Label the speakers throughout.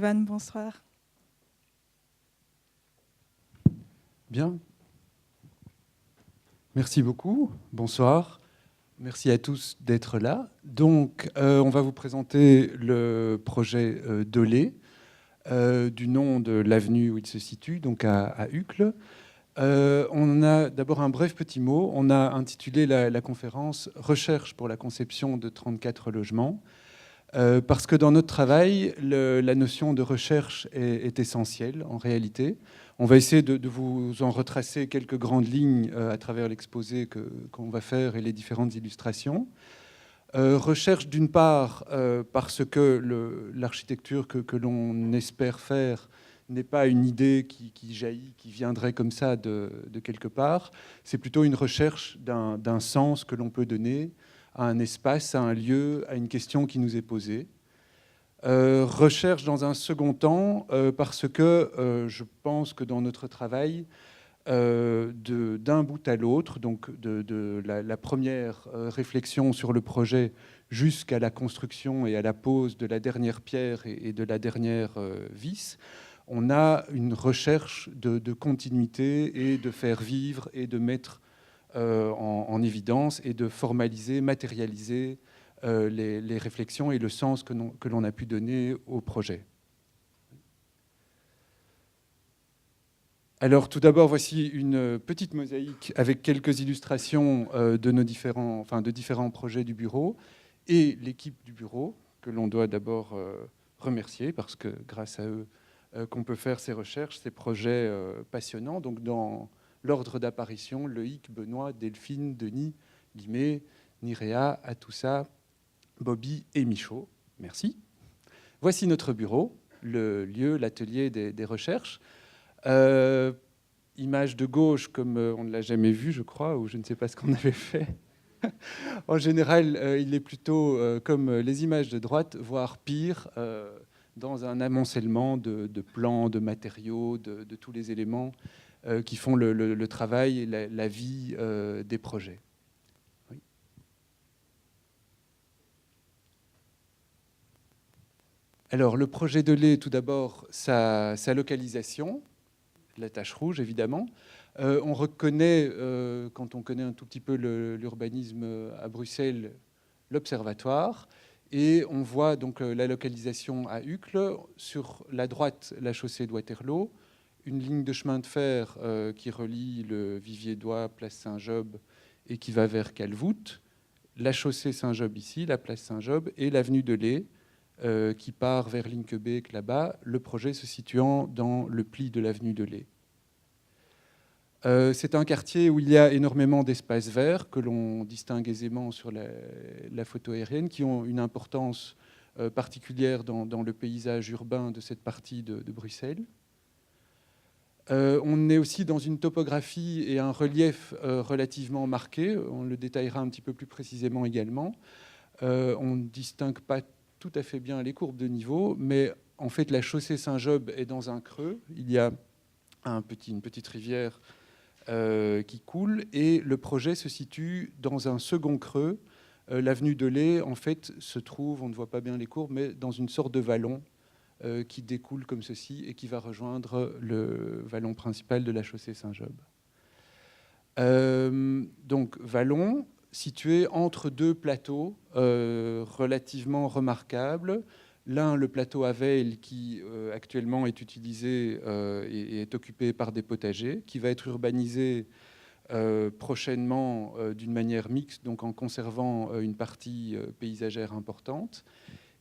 Speaker 1: Van, bonsoir.
Speaker 2: Bien. Merci beaucoup. Bonsoir. Merci à tous d'être là. Donc, on va vous présenter le projet Dolé, du nom de l'avenue où il se situe, donc à Uccle. On a d'abord un bref petit mot. On a intitulé la conférence « Recherche pour la conception de 34 logements ». Parce que dans notre travail, la notion de recherche est essentielle en réalité. On va essayer de vous en retracer quelques grandes lignes à travers l'exposé qu'on va faire et les différentes illustrations. Recherche d'une part parce que l'architecture que l'on espère faire n'est pas une idée qui jaillit, qui viendrait comme ça de quelque part. C'est plutôt une recherche d'un sens que l'on peut donner à un espace, à un lieu, à une question qui nous est posée. Recherche dans un second temps, parce que je pense que dans notre travail, d'un bout à l'autre, donc de la première réflexion sur le projet jusqu'à la construction et à la pose de la dernière pierre et de la dernière vis, on a une recherche de continuité et de faire vivre et de mettre en évidence et de formaliser, matérialiser les réflexions et le sens que l'on a pu donner au projet. Alors tout d'abord, voici une petite mosaïque avec quelques illustrations de différents projets du bureau et l'équipe du bureau que l'on doit d'abord remercier parce que grâce à eux qu'on peut faire ces recherches, ces projets passionnants. Donc dans l'ordre d'apparition, Loïc, Benoît, Delphine, Denis, Guimet, Niréa, Atoussa, Bobby et Michaud. Merci. Voici notre bureau, le lieu, l'atelier des recherches. Image de gauche comme on ne l'a jamais vu, je crois, ou je ne sais pas ce qu'on avait fait. En général, il est plutôt comme les images de droite, voire pire, dans un amoncellement de plans, de matériaux, de tous les éléments qui font le travail et la vie des projets. Oui. Alors, le projet Dolé, tout d'abord, sa localisation, la tache rouge, évidemment. On reconnaît, quand on connaît un tout petit peu l'urbanisme à Bruxelles, l'observatoire. Et on voit donc la localisation à Uccle. Sur la droite, la chaussée de Waterloo. Une ligne de chemin de fer qui relie le Vivier-d'Oie, place Saint-Job, et qui va vers Calvoute. La chaussée Saint-Job ici, la place Saint-Job, et l'avenue de Lay, qui part vers Linkebeek là-bas, le projet se situant dans le pli de l'avenue de Lay. C'est un quartier où il y a énormément d'espaces verts que l'on distingue aisément sur la photo aérienne, qui ont une importance particulière dans le paysage urbain de cette partie de Bruxelles. On est aussi dans une topographie et un relief relativement marqués. On le détaillera un petit peu plus précisément également. On ne distingue pas tout à fait bien les courbes de niveau, mais en fait, la chaussée Saint-Job est dans un creux. Il y a une petite rivière qui coule, et le projet se situe dans un second creux. L'avenue de Lay, en fait, se trouve, on ne voit pas bien les courbes, mais dans une sorte de vallon qui découle comme ceci et qui va rejoindre le vallon principal de la chaussée Saint-Job. Donc, vallon situé entre deux plateaux relativement remarquables. L'un, le plateau Aveil, qui actuellement est utilisé et est occupé par des potagers, qui va être urbanisé prochainement d'une manière mixte, donc en conservant une partie paysagère importante.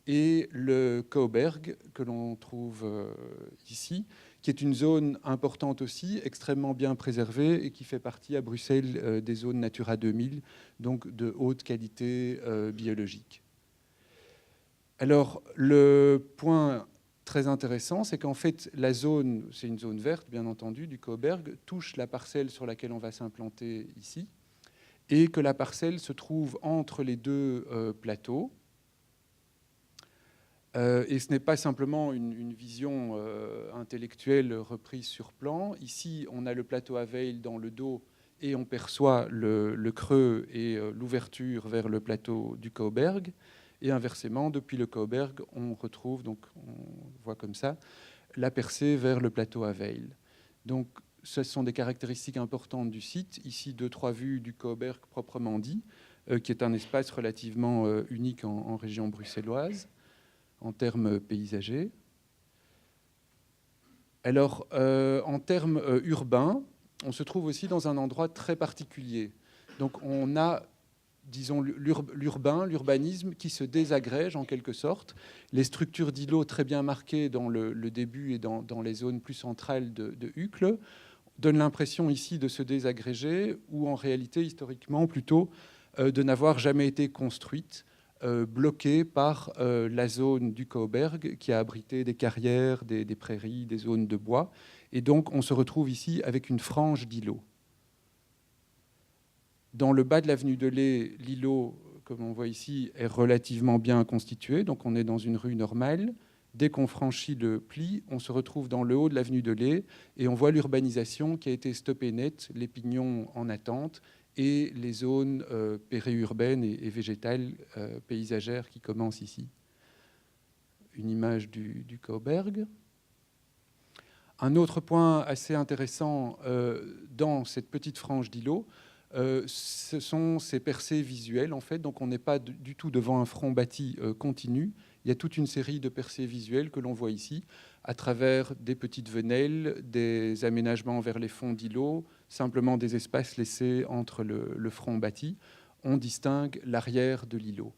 Speaker 2: Et le Kouberg, que l'on trouve ici, qui est une zone importante aussi, extrêmement bien préservée et qui fait partie à Bruxelles des zones Natura 2000, donc de haute qualité biologique. Alors, le point très intéressant, c'est qu'en fait, la zone, c'est une zone verte, bien entendu, du Kouberg, touche la parcelle sur laquelle on va s'implanter ici, et que la parcelle se trouve entre les deux plateaux. Et ce n'est pas simplement une vision intellectuelle reprise sur plan. Ici, on a le plateau Aveil dans le dos et on perçoit le creux et l'ouverture vers le plateau du Kouberg. Et inversement, depuis le Kouberg, on retrouve, donc on voit comme ça, la percée vers le plateau à Veil. Donc, ce sont des caractéristiques importantes du site. Ici, 2-3 vues du Kouberg proprement dit, qui est un espace relativement unique en région bruxelloise, en termes paysagers. Alors, en termes urbains, on se trouve aussi dans un endroit très particulier. Donc, on a, disons, l'urbanisme qui se désagrège en quelque sorte. Les structures d'îlots très bien marquées dans le début et dans les zones plus centrales de Uccle donnent l'impression ici de se désagréger, ou en réalité, historiquement, plutôt, de n'avoir jamais été construite, bloquée par la zone du Kouberg qui a abrité des carrières, des prairies, des zones de bois. Et donc, on se retrouve ici avec une frange d'îlots. Dans le bas de l'avenue de Lay, l'îlot, comme on voit ici, est relativement bien constitué. Donc, on est dans une rue normale. Dès qu'on franchit le pli, on se retrouve dans le haut de l'avenue de Lay et on voit l'urbanisation qui a été stoppée net, les pignons en attente et les zones périurbaines et végétales paysagères qui commencent ici. Une image du Kouberg. Un autre point assez intéressant dans cette petite frange d'îlot, ce sont ces percées visuelles, en fait. Donc, on n'est pas du tout devant un front bâti continu. Il y a toute une série de percées visuelles que l'on voit ici, à travers des petites venelles, des aménagements vers les fonds d'îlots, simplement des espaces laissés entre le front bâti. On distingue l'arrière de l'îlot.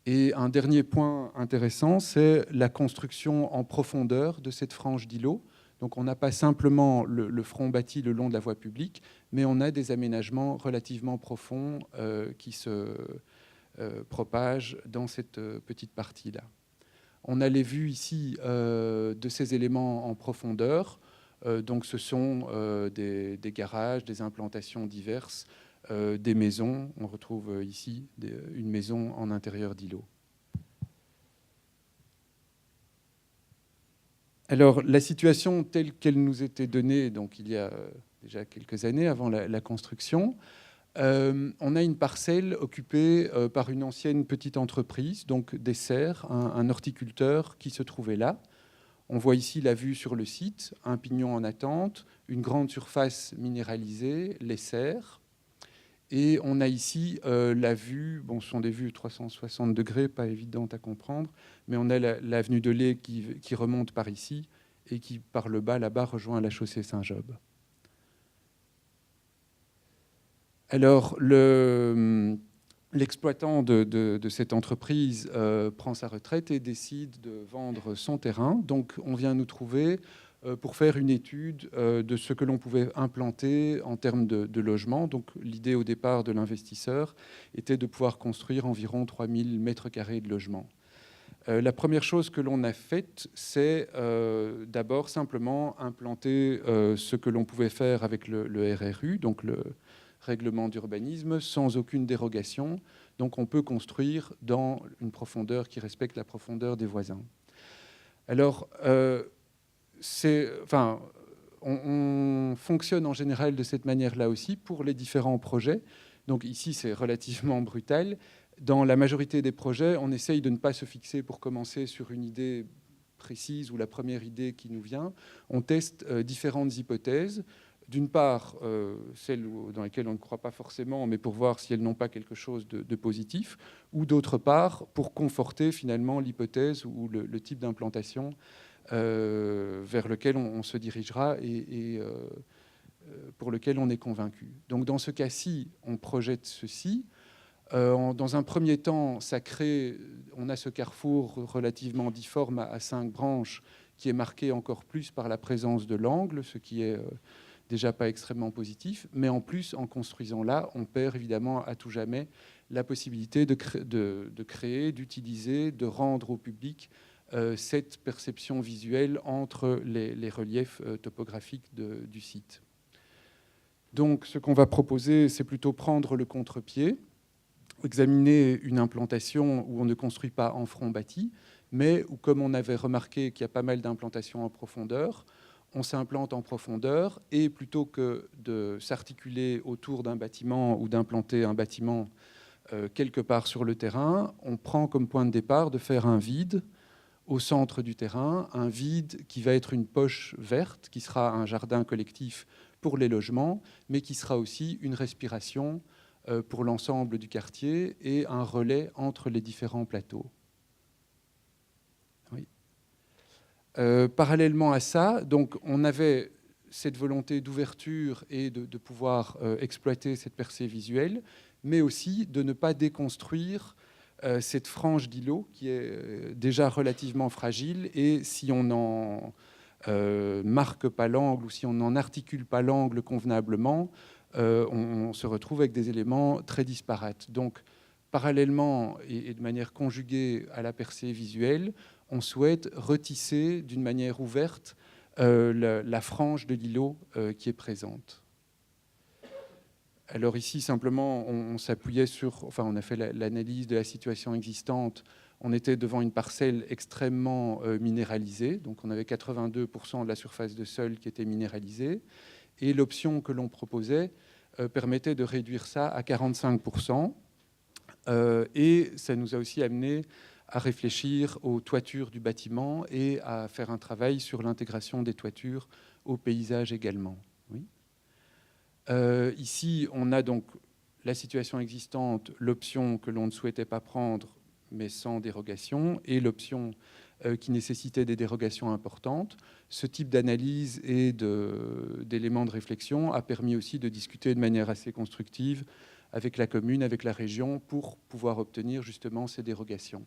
Speaker 2: Et un dernier point intéressant, c'est la construction en profondeur de cette frange d'îlot. Donc on n'a pas simplement le front bâti le long de la voie publique, mais on a des aménagements relativement profonds qui se propagent dans cette petite partie-là. On a les vues ici de ces éléments en profondeur. Donc ce sont des garages, des implantations diverses, des maisons. On retrouve ici une maison en intérieur d'îlot. Alors, la situation telle qu'elle nous était donnée donc, il y a déjà quelques années, avant la construction, on a une parcelle occupée par une ancienne petite entreprise, donc des serres, un horticulteur qui se trouvait là. On voit ici la vue sur le site, un pignon en attente, une grande surface minéralisée, les serres. Et on a ici la vue, bon, ce sont des vues 360 degrés, pas évidentes à comprendre, mais on a l'avenue de Lay qui remonte par ici et qui, par le bas, là-bas, rejoint la chaussée Saint-Job. Alors, l'exploitant de cette entreprise prend sa retraite et décide de vendre son terrain. Donc, on vient nous trouver pour faire une étude de ce que l'on pouvait implanter en termes de logement. Donc, l'idée au départ de l'investisseur était de pouvoir construire environ 3000 mètres carrés de logement. La première chose que l'on a faite, c'est d'abord simplement implanter ce que l'on pouvait faire avec le RRU, donc le règlement d'urbanisme, sans aucune dérogation. Donc, on peut construire dans une profondeur qui respecte la profondeur des voisins. Alors, on fonctionne en général de cette manière-là aussi pour les différents projets. Donc ici, c'est relativement brutal. Dans la majorité des projets, on essaye de ne pas se fixer pour commencer sur une idée précise ou la première idée qui nous vient. On teste différentes hypothèses. D'une part, celles dans lesquelles on ne croit pas forcément, mais pour voir si elles n'ont pas quelque chose de positif, ou d'autre part, pour conforter finalement l'hypothèse ou le type d'implantation vers lequel on se dirigera et pour lequel on est convaincu. Donc dans ce cas-ci, on projette ceci. Dans un premier temps, on a ce carrefour relativement difforme à 5 branches qui est marqué encore plus par la présence de l'angle, ce qui est déjà pas extrêmement positif. Mais en plus, en construisant là, on perd évidemment à tout jamais la possibilité de créer, d'utiliser, de rendre au public cette perception visuelle entre les reliefs topographiques du site. Donc, ce qu'on va proposer, c'est plutôt prendre le contre-pied, examiner une implantation où on ne construit pas en front bâti, mais où, comme on avait remarqué qu'il y a pas mal d'implantations en profondeur, on s'implante en profondeur et plutôt que de s'articuler autour d'un bâtiment ou d'implanter un bâtiment quelque part sur le terrain, on prend comme point de départ de faire un vide au centre du terrain, un vide qui va être une poche verte, qui sera un jardin collectif pour les logements, mais qui sera aussi une respiration pour l'ensemble du quartier et un relais entre les différents plateaux. Oui. Parallèlement à ça, donc, on avait cette volonté d'ouverture et de pouvoir exploiter cette percée visuelle, mais aussi de ne pas déconstruire cette frange d'îlot qui est déjà relativement fragile, et si on n'en marque pas l'angle ou si on n'en articule pas l'angle convenablement, on se retrouve avec des éléments très disparates. Donc, parallèlement et de manière conjuguée à la percée visuelle, on souhaite retisser d'une manière ouverte la frange de l'îlot qui est présente. Alors ici, simplement, on s'appuyait sur... Enfin, on a fait l'analyse de la situation existante. On était devant une parcelle extrêmement minéralisée. Donc, on avait 82% de la surface de sol qui était minéralisée. Et l'option que l'on proposait permettait de réduire ça à 45%. Et ça nous a aussi amené à réfléchir aux toitures du bâtiment et à faire un travail sur l'intégration des toitures au paysage également. Oui. Ici, on a donc la situation existante, l'option que l'on ne souhaitait pas prendre, mais sans dérogation, et l'option qui nécessitait des dérogations importantes. Ce type d'analyse et d'éléments de réflexion a permis aussi de discuter de manière assez constructive avec la commune, avec la région, pour pouvoir obtenir justement ces dérogations.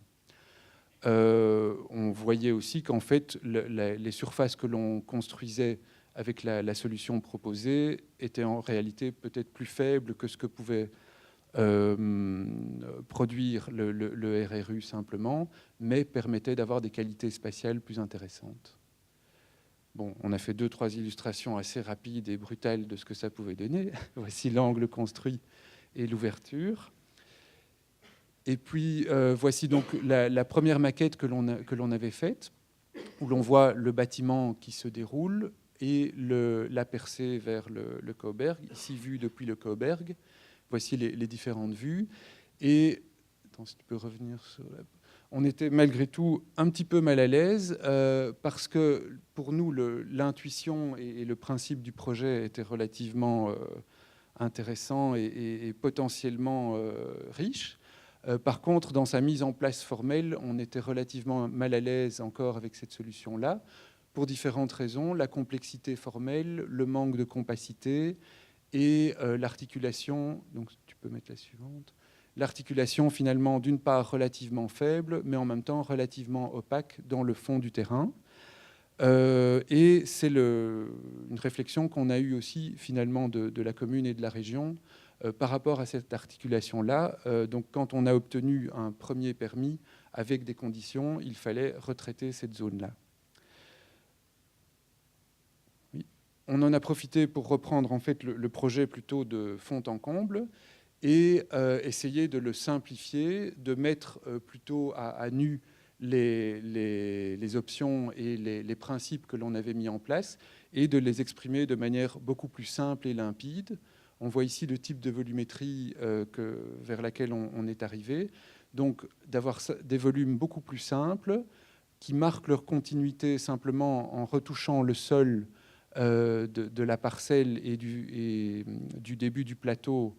Speaker 2: On voyait aussi qu'en fait, les surfaces que l'on construisait avec la solution proposée étaient en réalité peut-être plus faibles que ce que pouvait produire le RRU simplement, mais permettaient d'avoir des qualités spatiales plus intéressantes. Bon, on a fait 2-3 illustrations assez rapides et brutales de ce que ça pouvait donner. Voici l'angle construit et l'ouverture. Et puis, voici donc la première maquette que l'on avait faite, où l'on voit le bâtiment qui se déroule et la percée vers le Cauberg, ici vu depuis le Cauberg. Voici les différentes vues. Et, attends, si tu peux revenir sur on était malgré tout un petit peu mal à l'aise parce que pour nous, l'intuition et le principe du projet étaient relativement intéressants et potentiellement riches. Par contre, dans sa mise en place formelle, on était relativement mal à l'aise encore avec cette solution-là, pour différentes raisons, la complexité formelle, le manque de compacité et l'articulation. Donc, tu peux mettre la suivante. L'articulation, finalement, d'une part relativement faible, mais en même temps relativement opaque dans le fond du terrain. Et c'est une réflexion qu'on a eue aussi, finalement, de la commune et de la région par rapport à cette articulation-là. Donc, quand on a obtenu un premier permis avec des conditions, il fallait retraiter cette zone-là. Oui. On en a profité pour reprendre en fait le projet plutôt de fond en comble et essayer de le simplifier, de mettre plutôt à nu les options et les principes que l'on avait mis en place et de les exprimer de manière beaucoup plus simple et limpide. On voit ici le type de volumétrie vers laquelle on est arrivé. Donc, d'avoir des volumes beaucoup plus simples qui marquent leur continuité simplement en retouchant le sol de la parcelle et du début du plateau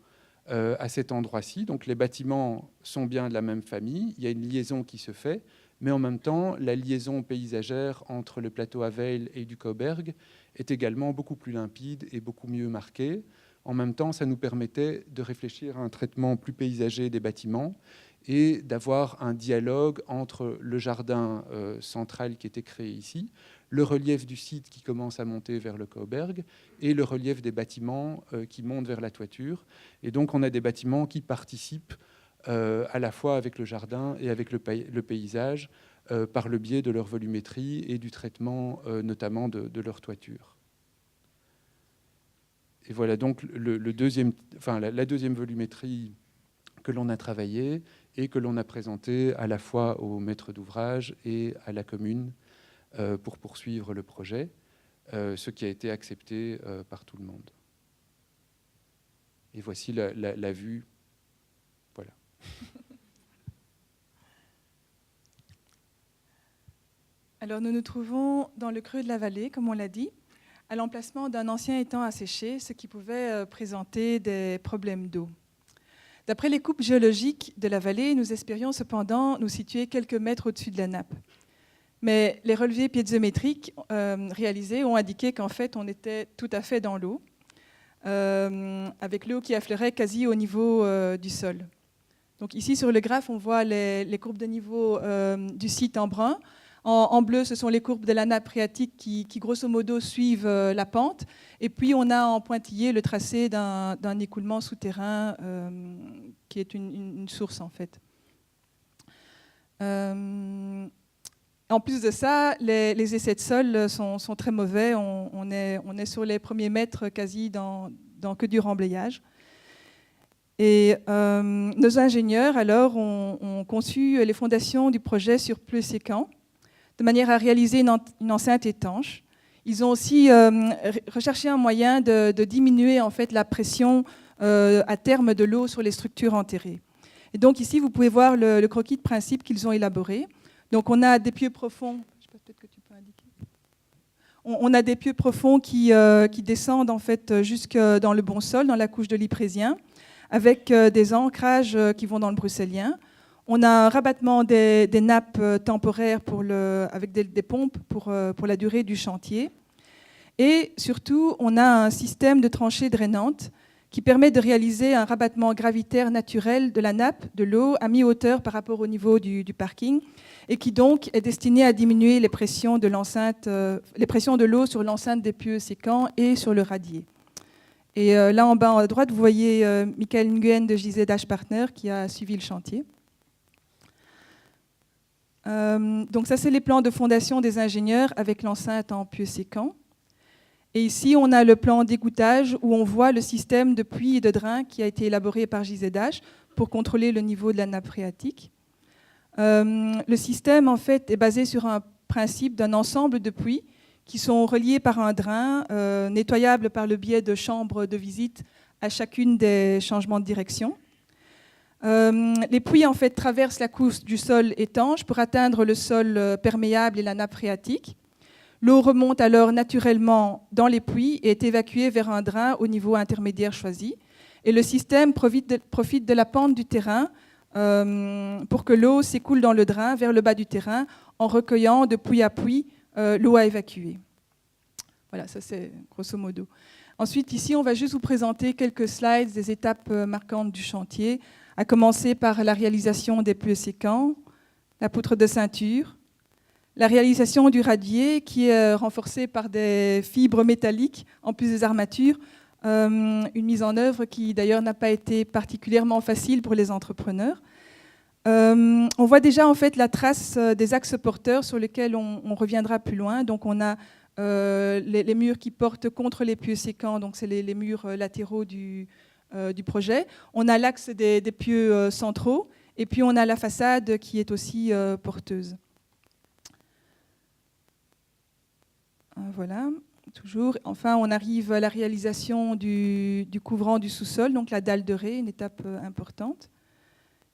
Speaker 2: à cet endroit-ci. Donc, les bâtiments sont bien de la même famille. Il y a une liaison qui se fait, mais en même temps, la liaison paysagère entre le plateau Aveil et du Cauberg est également beaucoup plus limpide et beaucoup mieux marquée. En même temps, ça nous permettait de réfléchir à un traitement plus paysager des bâtiments et d'avoir un dialogue entre le jardin central qui était créé ici, le relief du site qui commence à monter vers le Cauberg et le relief des bâtiments qui montent vers la toiture. Et donc, on a des bâtiments qui participent à la fois avec le jardin et avec le paysage par le biais de leur volumétrie et du traitement notamment de leur toiture. Et voilà donc la deuxième volumétrie que l'on a travaillée et que l'on a présentée à la fois au maître d'ouvrage et à la commune pour poursuivre le projet, ce qui a été accepté par tout le monde. Et voici la vue. Voilà.
Speaker 1: Alors nous nous trouvons dans le creux de la vallée, comme on l'a dit, à l'emplacement d'un ancien étang asséché, ce qui pouvait présenter des problèmes d'eau. D'après les coupes géologiques de la vallée, nous espérions cependant nous situer quelques mètres au-dessus de la nappe. Mais les relevés piézométriques réalisés ont indiqué qu'en fait on était tout à fait dans l'eau, avec l'eau qui affleurait quasi au niveau du sol. Donc ici sur le graphe, on voit les courbes de niveau du site en brun. En bleu, ce sont les courbes de la nappe phréatique qui grosso modo, suivent la pente. Et puis, on a en pointillé le tracé d'un écoulement souterrain qui est une source, en fait. En plus de ça, les essais de sol sont très mauvais. On est sur les premiers mètres quasi dans que du remblayage. Et nos ingénieurs, alors, ont conçu les fondations du projet sur pleusécan, de manière à réaliser une enceinte étanche. Ils ont aussi recherché un moyen de diminuer en fait, la pression à terme de l'eau sur les structures enterrées. Et donc ici, vous pouvez voir le croquis de principe qu'ils ont élaboré. Donc on a des pieux profonds. Je sais pas, peut-être que tu peux indiquer. On a des pieux profonds qui descendent en fait, jusque dans le bon sol, dans la couche de l'Yprésien, avec des ancrages qui vont dans le bruxellien. On a un rabattement des nappes temporaires avec des pompes pour la durée du chantier. Et surtout, on a un système de tranchées drainantes qui permet de réaliser un rabattement gravitaire naturel de la nappe de l'eau à mi-hauteur par rapport au niveau du parking et qui donc est destiné à diminuer les pressions de l'eau sur l'enceinte des pieux sécants et sur le radier. Et là en bas à droite, vous voyez Michael Nguyen de JZH Partner qui a suivi le chantier. Donc ça, c'est les plans de fondation des ingénieurs avec l'enceinte en pieux sécant. Et ici, on a le plan d'égouttage où on voit le système de puits et de drain qui a été élaboré par JZH pour contrôler le niveau de la nappe phréatique. Le système, en fait, est basé sur un principe d'un ensemble de puits qui sont reliés par un drain, nettoyable par le biais de chambres de visite à chacune des changements de direction. Les puits en fait, traversent la couche du sol étanche pour atteindre le sol perméable et la nappe phréatique. L'eau remonte alors naturellement dans les puits et est évacuée vers un drain au niveau intermédiaire choisi. Et le système profite de la pente du terrain pour que l'eau s'écoule dans le drain vers le bas du terrain en recueillant de puits à puits l'eau à évacuer. Voilà, ça c'est grosso modo. Ensuite, ici, on va juste vous présenter quelques slides des étapes marquantes du chantier, à commencer par la réalisation des pieux sécants, la poutre de ceinture, la réalisation du radier qui est renforcé par des fibres métalliques en plus des armatures, une mise en œuvre qui d'ailleurs n'a pas été particulièrement facile pour les entrepreneurs. On voit déjà en fait la trace des axes porteurs sur lesquels on reviendra plus loin. Donc on a les murs qui portent contre les pieux sécants, donc c'est les murs latéraux du projet. On a l'axe des pieux centraux et puis on a la façade qui est aussi porteuse. Voilà, toujours. Enfin, on arrive à la réalisation du couvrant du sous-sol, donc la dalle de raie, une étape importante.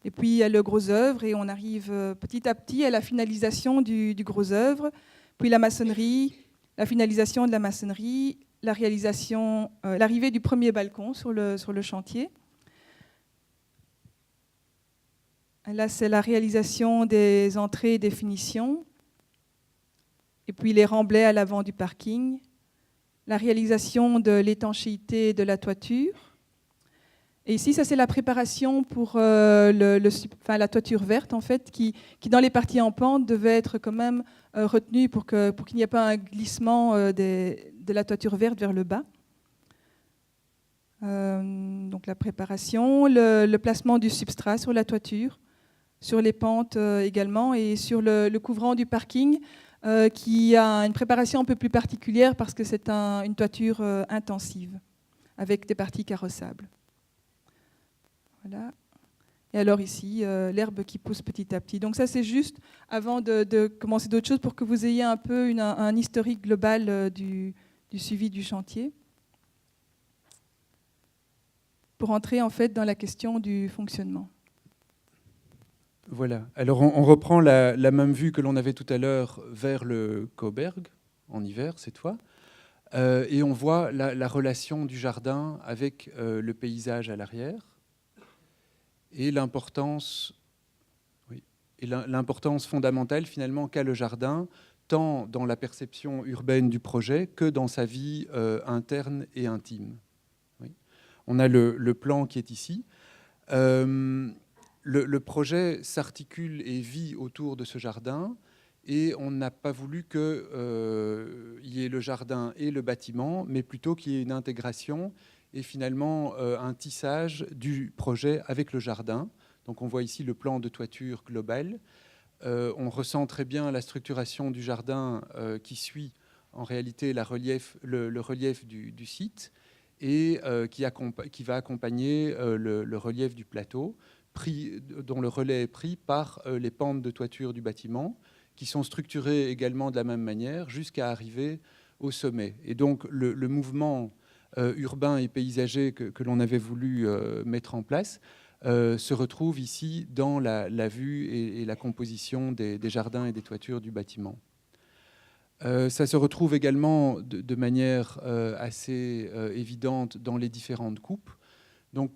Speaker 1: Et puis il y a le gros œuvre et on arrive petit à petit à la finalisation du gros œuvre, puis la maçonnerie, la finalisation de la maçonnerie, l'arrivée du premier balcon sur le chantier. Là, c'est la réalisation des entrées et des finitions. Et puis les remblais à l'avant du parking. La réalisation de l'étanchéité de la toiture. Et ici, ça, c'est la préparation pour la toiture verte, en fait, qui, dans les parties en pente, devait être quand même retenue pour qu'il n'y ait pas un glissement de la toiture verte vers le bas. Donc la préparation, le placement du substrat sur la toiture, sur les pentes également, et sur le couvrant du parking, qui a une préparation un peu plus particulière parce que c'est une toiture intensive, avec des parties carrossables. Voilà. Et alors ici, l'herbe qui pousse petit à petit. Donc ça, c'est juste avant de commencer d'autres choses pour que vous ayez un peu un historique global du suivi du chantier. Pour entrer en fait dans la question du fonctionnement.
Speaker 2: Voilà. Alors on reprend la même vue que l'on avait tout à l'heure vers le Cauberg, en hiver cette fois, et on voit la relation du jardin avec le paysage à l'arrière et l'importance fondamentale finalement qu'a le jardin, tant dans la perception urbaine du projet que dans sa vie interne et intime. Oui. On a le plan qui est ici. Le projet s'articule et vit autour de ce jardin et on n'a pas voulu qu'il y ait le jardin et le bâtiment, mais plutôt qu'il y ait une intégration et finalement un tissage du projet avec le jardin. Donc on voit ici le plan de toiture global. On ressent très bien la structuration du jardin qui suit en réalité le relief du site et qui va accompagner le relief du plateau, dont le relais est pris par les pentes de toiture du bâtiment, qui sont structurées également de la même manière jusqu'à arriver au sommet. Et donc le mouvement urbain et paysager que l'on avait voulu mettre en place se retrouve ici dans la vue et la composition des jardins et des toitures du bâtiment. Ça se retrouve également de manière assez évidente dans les différentes coupes. Donc,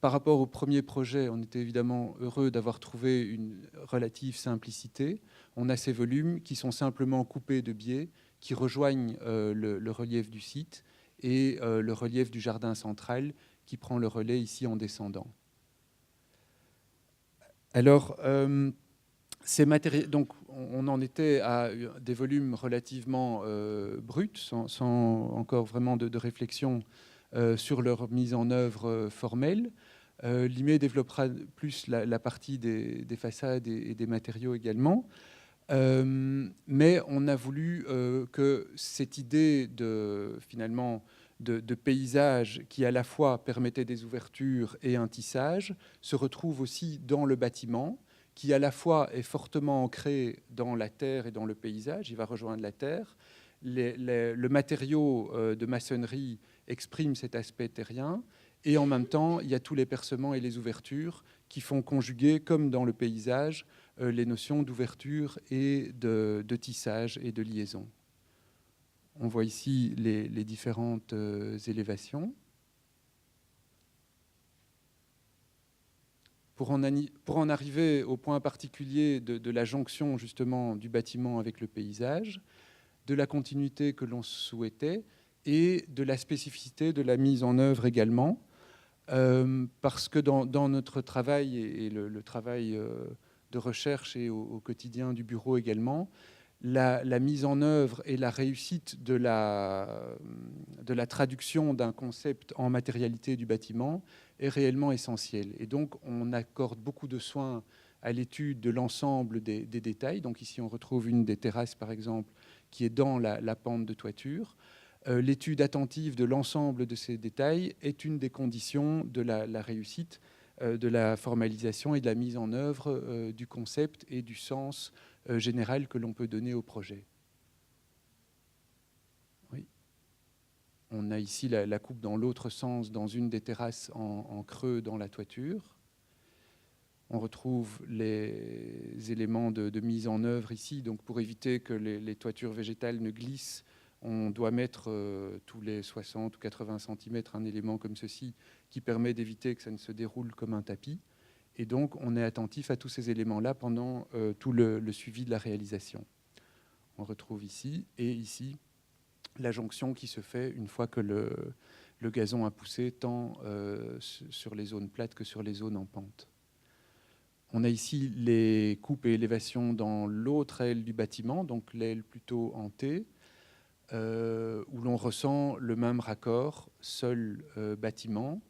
Speaker 2: par rapport au premier projet, on était évidemment heureux d'avoir trouvé une relative simplicité. On a ces volumes qui sont simplement coupés de biais, qui rejoignent le relief du site et le relief du jardin central, qui prend le relais ici en descendant. Alors, donc, on en était à des volumes relativement bruts, sans encore vraiment de réflexion sur leur mise en œuvre formelle. Limé développera plus la partie des façades et des matériaux également. Mais on a voulu que cette idée finalement de paysage qui à la fois permettait des ouvertures et un tissage se retrouve aussi dans le bâtiment, qui à la fois est fortement ancré dans la terre et dans le paysage. Il va rejoindre la terre. Le matériau de maçonnerie exprime cet aspect terrien. Et en même temps, il y a tous les percements et les ouvertures qui font conjuguer, comme dans le paysage, les notions d'ouverture et de tissage et de liaison. On voit ici les différentes élévations. Pour en arriver au point particulier de la jonction justement du bâtiment avec le paysage, de la continuité que l'on souhaitait et de la spécificité de la mise en œuvre également, parce que dans notre travail et le travail de recherche et au quotidien du bureau également, la mise en œuvre et la réussite de la traduction d'un concept en matérialité du bâtiment est réellement essentielle. Et donc, on accorde beaucoup de soins à l'étude de l'ensemble des détails. Donc ici, on retrouve une des terrasses, par exemple, qui est dans la pente de toiture. L'étude attentive de l'ensemble de ces détails est une des conditions de la réussite, de la formalisation et de la mise en œuvre du concept et du sens général que l'on peut donner au projet. Oui. On a ici la coupe dans l'autre sens, dans une des terrasses en creux dans la toiture. On retrouve les éléments de mise en œuvre ici. Donc pour éviter que les toitures végétales ne glissent, on doit mettre tous les 60 ou 80 cm un élément comme ceci qui permet d'éviter que ça ne se déroule comme un tapis. Et donc, on est attentif à tous ces éléments-là pendant tout le suivi de la réalisation. On retrouve ici et ici la jonction qui se fait une fois que le gazon a poussé, tant sur les zones plates que sur les zones en pente. On a ici les coupes et élévations dans l'autre aile du bâtiment, donc l'aile plutôt en T, où l'on ressent le même raccord sol-bâtiment.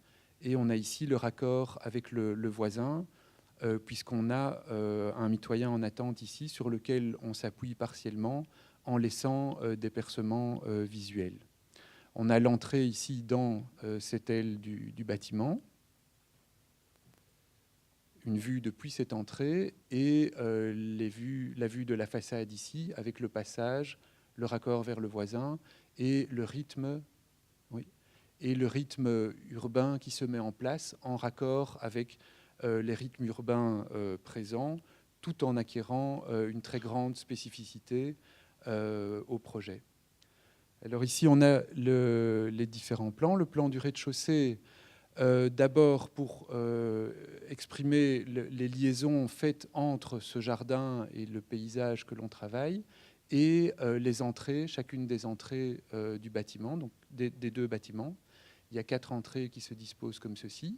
Speaker 2: Et on a ici le raccord avec le voisin, puisqu'on a un mitoyen en attente ici sur lequel on s'appuie partiellement en laissant des percements visuels. On a l'entrée ici dans cette aile du bâtiment, une vue depuis cette entrée et la vue de la façade ici avec le passage, le raccord vers le voisin et le rythme urbain qui se met en place en raccord avec les rythmes urbains présents, tout en acquérant une très grande spécificité au projet. Alors ici, on a les différents plans. Le plan du rez-de-chaussée, d'abord pour exprimer les liaisons faites entre ce jardin et le paysage que l'on travaille, et les entrées, chacune des entrées du bâtiment, donc des deux bâtiments. Il y a 4 entrées qui se disposent comme ceci.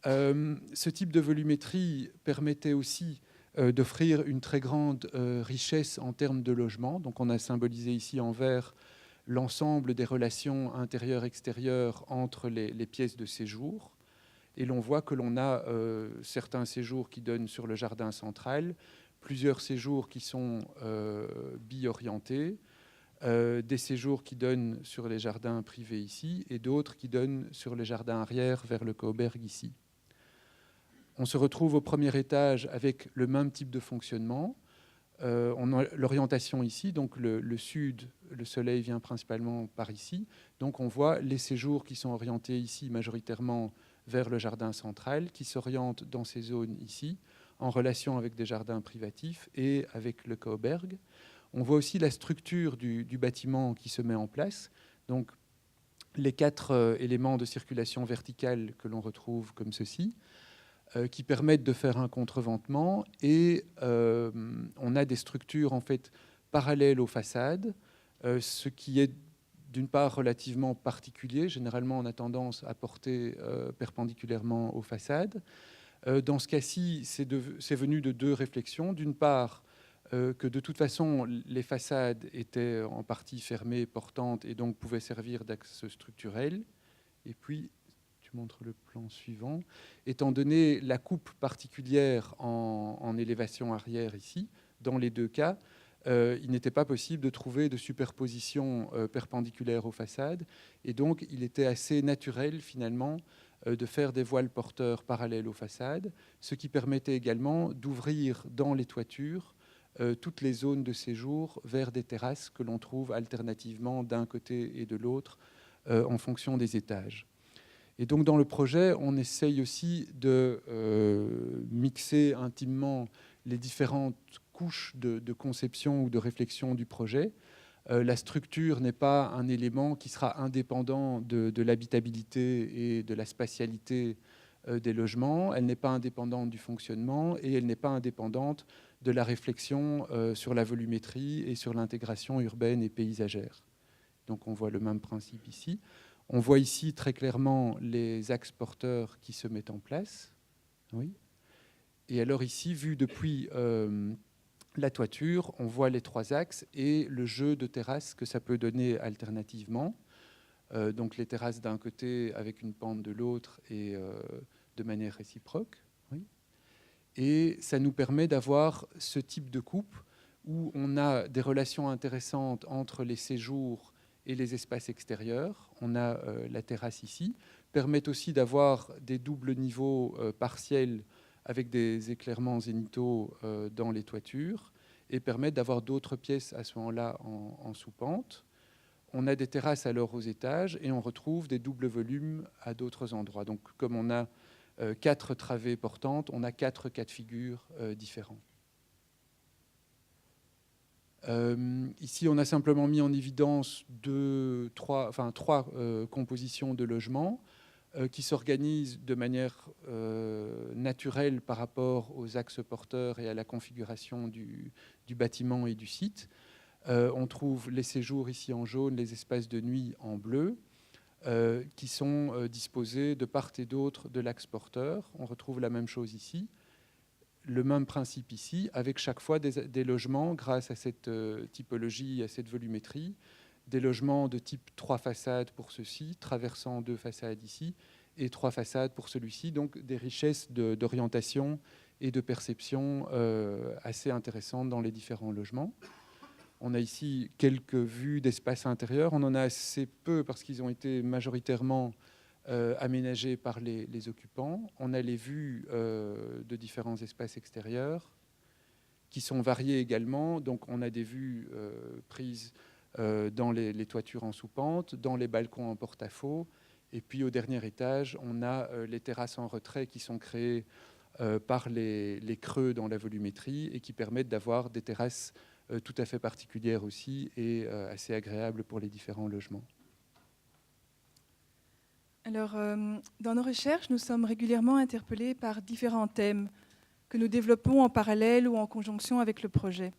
Speaker 2: Ce type de volumétrie permettait aussi d'offrir une très grande richesse en termes de logement. Donc on a symbolisé ici en vert l'ensemble des relations intérieures-extérieures entre les pièces de séjour. Et l'on voit que l'on a certains séjours qui donnent sur le jardin central, plusieurs séjours qui sont bi-orientés, des séjours qui donnent sur les jardins privés ici, et d'autres qui donnent sur les jardins arrière vers le Cauberg ici. On se retrouve au premier étage avec le même type de fonctionnement. On a l'orientation ici, donc le sud, le soleil vient principalement par ici. Donc on voit les séjours qui sont orientés ici majoritairement vers le jardin central, qui s'orientent dans ces zones ici, en relation avec des jardins privatifs et avec le Cauberg. On voit aussi la structure du bâtiment qui se met en place. Donc les 4 éléments de circulation verticale que l'on retrouve comme ceci, qui permettent de faire un contreventement, et on a des structures en fait parallèles aux façades, ce qui est d'une part relativement particulier. Généralement, on a tendance à porter perpendiculairement aux façades. Dans ce cas-ci, c'est venu de 2 réflexions. D'une part, que de toute façon, les façades étaient en partie fermées, portantes, et donc pouvaient servir d'axe structurel. Et puis, tu montres le plan suivant. Étant donné la coupe particulière en élévation arrière ici, dans les 2 cas, il n'était pas possible de trouver de superposition perpendiculaire aux façades. Et donc, il était assez naturel, finalement, de faire des voiles porteurs parallèles aux façades, ce qui permettait également d'ouvrir dans les toitures toutes les zones de séjour vers des terrasses que l'on trouve alternativement d'un côté et de l'autre en fonction des étages. Et donc dans le projet, on essaye aussi de mixer intimement les différentes couches de conception ou de réflexion du projet. La structure n'est pas un élément qui sera indépendant de l'habitabilité et de la spatialité des logements. Elle n'est pas indépendante du fonctionnement, et elle n'est pas indépendante de la réflexion sur la volumétrie et sur l'intégration urbaine et paysagère. Donc on voit le même principe ici. On voit ici très clairement les axes porteurs qui se mettent en place. Oui. Et alors ici, vu depuis la toiture, on voit les 3 axes et le jeu de terrasses que ça peut donner alternativement. Donc les terrasses d'un côté avec une pente de l'autre, et de manière réciproque. Oui. Et ça nous permet d'avoir ce type de coupe où on a des relations intéressantes entre les séjours et les espaces extérieurs. On a la terrasse ici, permet aussi d'avoir des doubles niveaux partiels avec des éclairements zénithaux dans les toitures, et permettent d'avoir d'autres pièces à ce moment-là en sous-pente. On a des terrasses alors aux étages, et on retrouve des doubles volumes à d'autres endroits. Donc comme on a 4 travées portantes, on a 4 cas de figure différents. Ici, on a simplement mis en évidence 3 compositions de logements qui s'organisent de manière naturelle par rapport aux axes porteurs et à la configuration du bâtiment et du site. On trouve les séjours ici en jaune, les espaces de nuit en bleu, qui sont disposés de part et d'autre de l'axe porteur. On retrouve la même chose ici. Le même principe ici, avec chaque fois des logements, grâce à cette typologie, à cette volumétrie, des logements de type 3 façades pour ceci, traversant 2 façades ici, et 3 façades pour celui-ci, donc des richesses d'orientation et de perception assez intéressantes dans les différents logements. On a ici quelques vues d'espace intérieur, on en a assez peu parce qu'ils ont été majoritairement aménagés par les occupants. On a les vues de différents espaces extérieurs qui sont variés également. Donc on a des vues prises dans les toitures en sous-pente, dans les balcons en porte-à-faux, Et puis au dernier étage, on a les terrasses en retrait qui sont créées par les creux dans la volumétrie et qui permettent d'avoir des terrasses tout à fait particulières aussi et assez agréables pour les différents logements.
Speaker 1: Alors, dans nos recherches, nous sommes régulièrement interpellés par différents thèmes que nous développons en parallèle ou en conjonction avec le projet.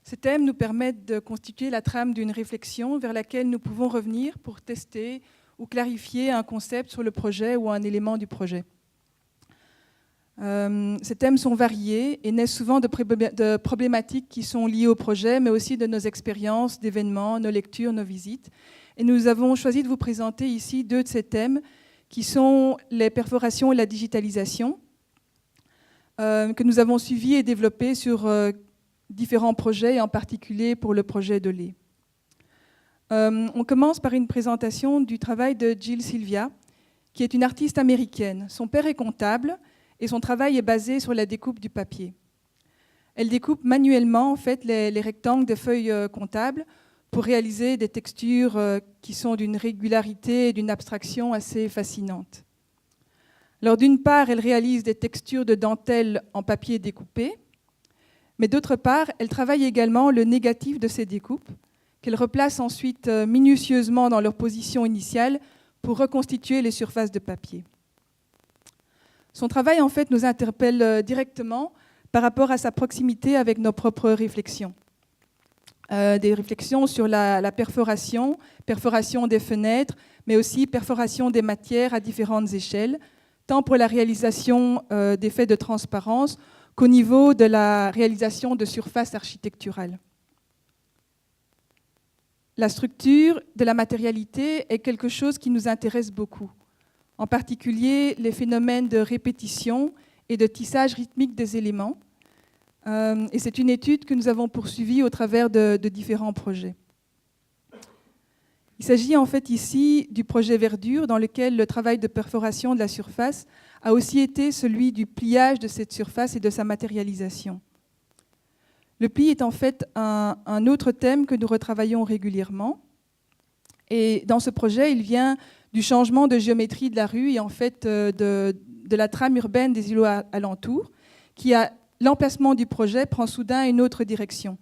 Speaker 1: Ces thèmes nous permettent de constituer la trame d'une réflexion vers laquelle nous pouvons revenir pour tester ou clarifier un concept sur le projet ou un élément du projet. Ces thèmes sont variés et naissent souvent de problématiques qui sont liées au projet, mais aussi de nos expériences, d'événements, nos lectures, nos visites. Et nous avons choisi de vous présenter ici 2 de ces thèmes, qui sont les perforations et la digitalisation, que nous avons suivis et développés sur différents projets, et en particulier pour le projet de lait. On commence par une présentation du travail de Jill Sylvia, qui est une artiste américaine. Son père est comptable et son travail est basé sur la découpe du papier. Elle découpe manuellement en fait, les rectangles de feuilles comptables pour réaliser des textures qui sont d'une régularité et d'une abstraction assez fascinante. Alors d'une part, elle réalise des textures de dentelle en papier découpé, mais d'autre part, elle travaille également le négatif de ces découpes, qu'elle replace ensuite minutieusement dans leur position initiale pour reconstituer les surfaces de papier. Son travail, en fait, nous interpelle directement par rapport à sa proximité avec nos propres réflexions. Des réflexions sur la perforation des fenêtres, mais aussi perforation des matières à différentes échelles, tant pour la réalisation d'effets de transparence qu'au niveau de la réalisation de surfaces architecturales. La structure de la matérialité est quelque chose qui nous intéresse beaucoup, en particulier les phénomènes de répétition et de tissage rythmique des éléments. Et c'est une étude que nous avons poursuivie au travers de différents projets. Il s'agit en fait ici du projet Verdure, dans lequel le travail de perforation de la surface a aussi été celui du pliage de cette surface et de sa matérialisation. Le pli est en fait un autre thème que nous retravaillons régulièrement. Et dans ce projet, il vient du changement de géométrie de la rue et en fait de la trame urbaine des îlots alentours, qui a l'emplacement du projet prend soudain une autre direction.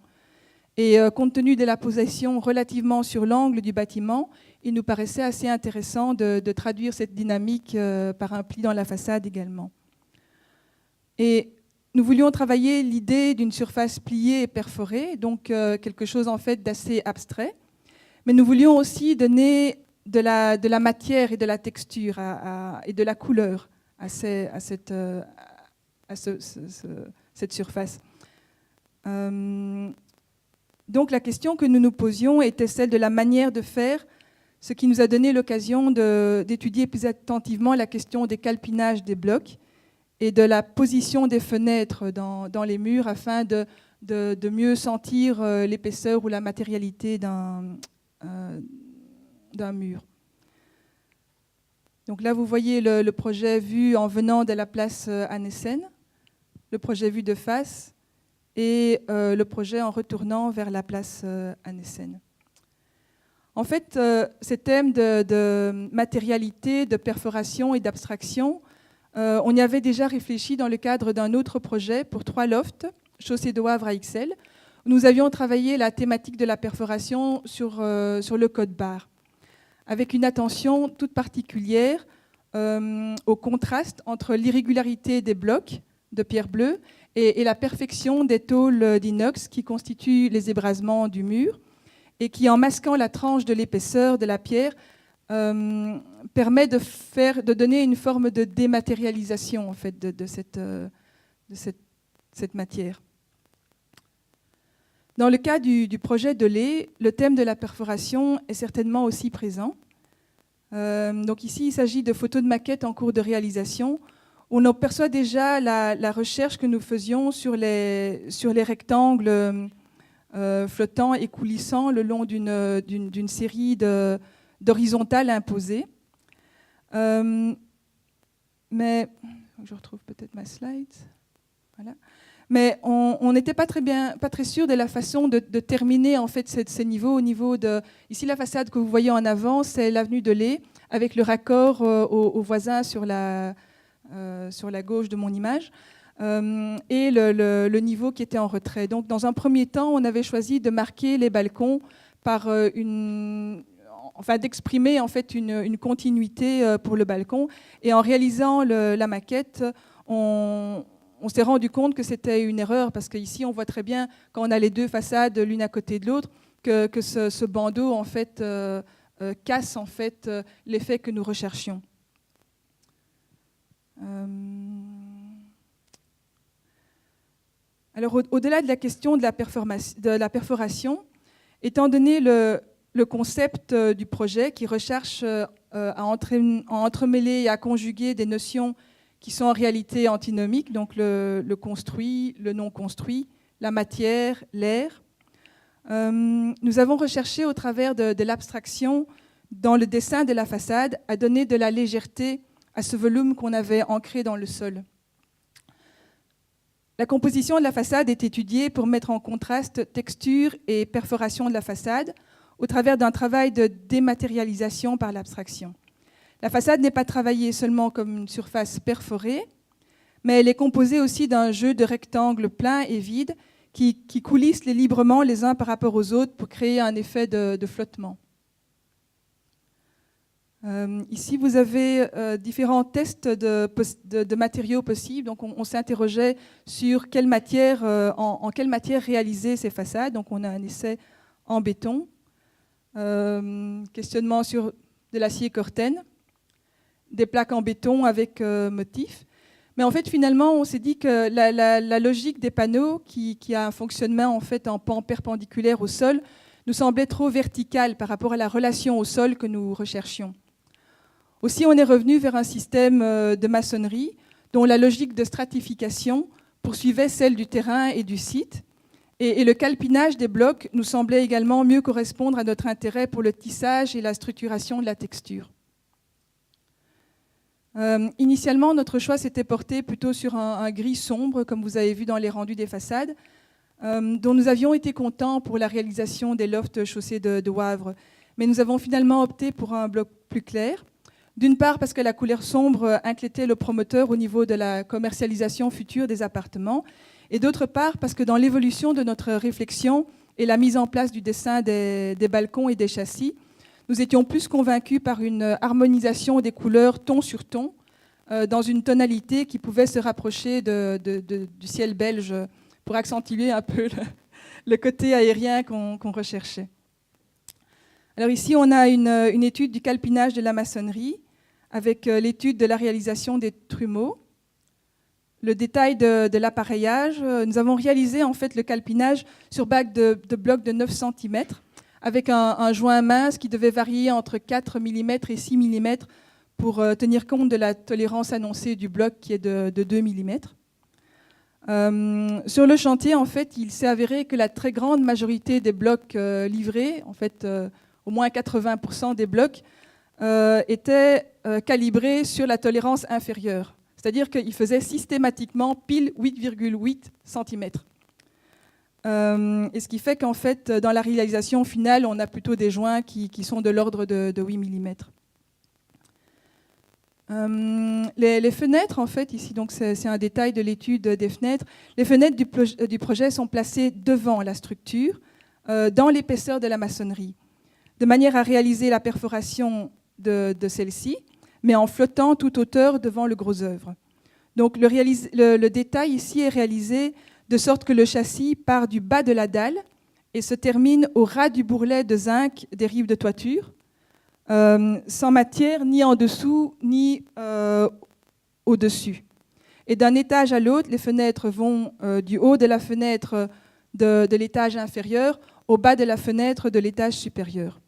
Speaker 1: Et compte tenu de la position relativement sur l'angle du bâtiment, il nous paraissait assez intéressant de traduire cette dynamique par un pli dans la façade également. Et nous voulions travailler l'idée d'une surface pliée et perforée, donc quelque chose en fait d'assez abstrait, mais nous voulions aussi donner de la matière et de la texture et de la couleur à cette surface. Donc la question que nous nous posions était celle de la manière de faire, ce qui nous a donné l'occasion d'étudier plus attentivement la question des calpinages des blocs et de la position des fenêtres dans les murs afin de mieux sentir l'épaisseur ou la matérialité d'un mur. Donc là, vous voyez le projet vu en venant de la place Annessen, le projet vu de face et le projet en retournant vers la place Annessen. En fait, ces thèmes de matérialité, de perforation et d'abstraction, on y avait déjà réfléchi dans le cadre d'un autre projet pour 3 lofts, Chaussée de Wavre à Ixelles. Nous avions travaillé la thématique de la perforation sur le code-barre, avec une attention toute particulière au contraste entre l'irrégularité des blocs de pierre bleue et la perfection des tôles d'inox qui constituent les ébrasements du mur et qui, en masquant la tranche de l'épaisseur de la pierre, permet de donner une forme de dématérialisation en fait, de cette matière. Dans le cas du projet de lait, le thème de la perforation est certainement aussi présent. Donc ici, il s'agit de photos de maquettes en cours de réalisation. On perçoit déjà la recherche que nous faisions sur les rectangles flottants et coulissants le long d'une série d'horizontales imposées. Mais je retrouve peut-être ma slide. Voilà. Mais on n'était pas très sûr de la façon de terminer en fait ces niveaux au niveau de. Ici, la façade que vous voyez en avant, c'est l'avenue de Lay, avec le raccord au voisin sur la gauche de mon image, et le niveau qui était en retrait. Donc, dans un premier temps, on avait choisi de marquer les balcons par d'exprimer en fait une continuité pour le balcon. Et en réalisant la maquette, on s'est rendu compte que c'était une erreur, parce qu'ici, on voit très bien, quand on a les deux façades l'une à côté de l'autre, que ce bandeau en fait, casse en fait, l'effet que nous recherchions. Alors, au-delà de la question de la perforation, étant donné le concept du projet qui recherche à entremêler et à conjuguer des notions qui sont en réalité antinomiques, donc le construit, le non construit, la matière, l'air, nous avons recherché au travers de l'abstraction dans le dessin de la façade à donner de la légèreté à ce volume qu'on avait ancré dans le sol. La composition de la façade est étudiée pour mettre en contraste texture et perforation de la façade au travers d'un travail de dématérialisation par l'abstraction. La façade n'est pas travaillée seulement comme une surface perforée, mais elle est composée aussi d'un jeu de rectangles pleins et vides qui coulissent librement les uns par rapport aux autres pour créer un effet de flottement. Ici, vous avez différents tests de matériaux possibles. Donc, on s'interrogeait sur en quelle matière réaliser ces façades. Donc, on a un essai en béton, questionnement sur de l'acier Corten, des plaques en béton avec motifs. Mais en fait, finalement, on s'est dit que la logique des panneaux, qui a un fonctionnement en fait en pan perpendiculaire au sol, nous semblait trop verticale par rapport à la relation au sol que nous recherchions. Aussi, on est revenu vers un système de maçonnerie dont la logique de stratification poursuivait celle du terrain et du site. Et le calpinage des blocs nous semblait également mieux correspondre à notre intérêt pour le tissage et la structuration de la texture. Initialement, notre choix s'était porté plutôt sur un gris sombre, comme vous avez vu dans les rendus des façades, dont nous avions été contents pour la réalisation des lofts chaussés de Wavre. Mais nous avons finalement opté pour un bloc plus clair. D'une part parce que la couleur sombre inquiétait le promoteur au niveau de la commercialisation future des appartements, et d'autre part parce que dans l'évolution de notre réflexion et la mise en place du dessin des balcons et des châssis, nous étions plus convaincus par une harmonisation des couleurs ton sur ton, dans une tonalité qui pouvait se rapprocher du ciel belge pour accentuer un peu le côté aérien qu'on recherchait. Alors ici, on a une étude du calpinage de la maçonnerie, avec l'étude de la réalisation des trumeaux, le détail de l'appareillage. Nous avons réalisé en fait le calpinage sur bac de blocs de 9 cm, avec un joint mince qui devait varier entre 4 mm et 6 mm pour tenir compte de la tolérance annoncée du bloc qui est de 2 mm. Sur le chantier, en fait, il s'est avéré que la très grande majorité des blocs livrés, en fait, au moins 80% des blocs, étaient calibrés sur la tolérance inférieure. C'est-à-dire qu'ils faisaient systématiquement pile 8,8 cm. Et ce qui fait qu'en fait, dans la réalisation finale, on a plutôt des joints qui sont de l'ordre de 8 mm. Les fenêtres, en fait, ici, donc c'est un détail de l'étude des fenêtres. Les fenêtres du projet sont placées devant la structure, dans l'épaisseur de la maçonnerie, de manière à réaliser la perforation de celle-ci, mais en flottant toute hauteur devant le gros œuvre. Donc le détail ici est réalisé de sorte que le châssis part du bas de la dalle et se termine au ras du bourrelet de zinc des rives de toiture, sans matière ni en dessous ni au-dessus. Et d'un étage à l'autre, les fenêtres vont du haut de la fenêtre de l'étage inférieur au bas de la fenêtre de l'étage supérieur.